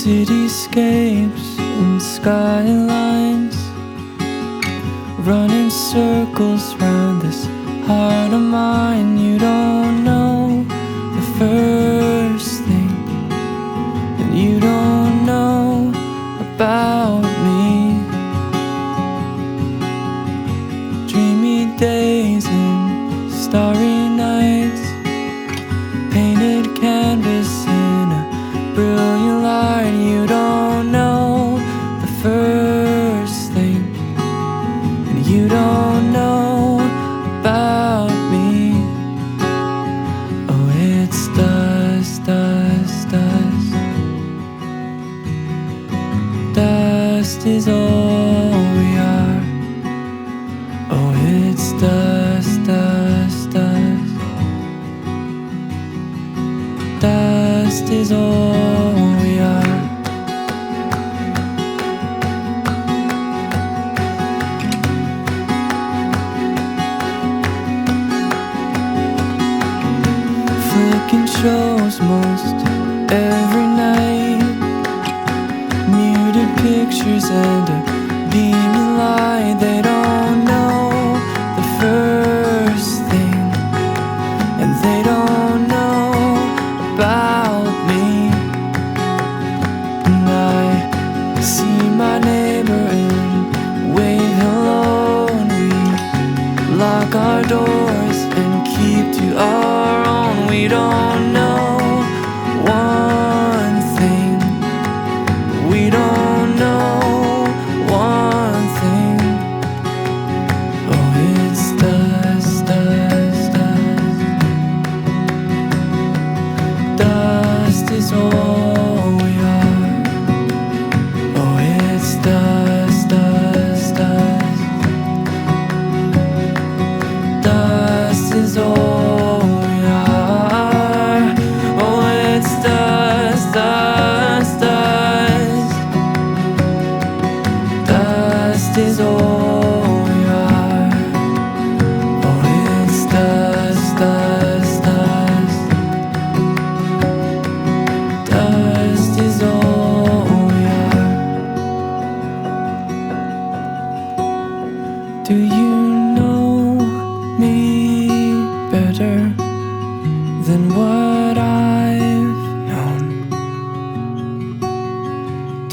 Cityscapes and skylines running circles round this heart of mine. You don't know the first thing, and you don't know about me. Dreamy days and starry nights, painted canvas in a brilliant light. You don't know the first thing, and you don't know about me. Oh, it's dust, dust, dust. Dust is all we are. Oh, it's dust, dust, dust. Dust is all we are. Flicking shows most every night, muted pictures and a beaming light. They don't know the first thing, and they don't know about me. And I see my neighbor and wave hello, and we lock our doors and keep to our own. We don't know one thing. We don't know one thing.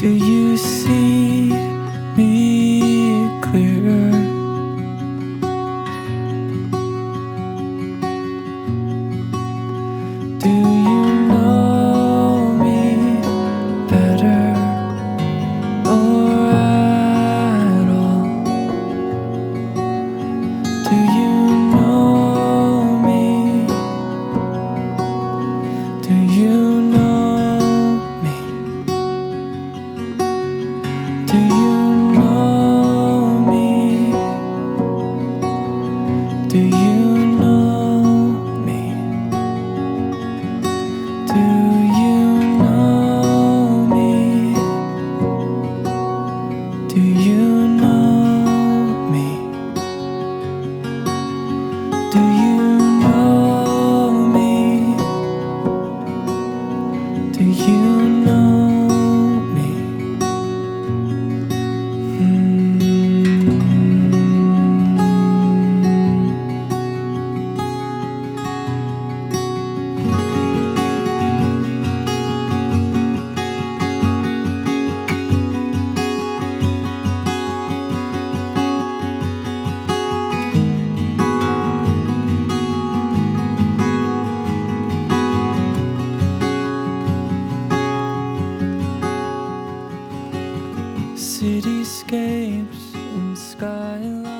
Do you see me clearer? Do you know me better or at all? Do you know me? Do you know me? Do you know me? Do you know me? Do you know me? Do you know me? Do you know me? Do you know me? Cityscapes and skylines.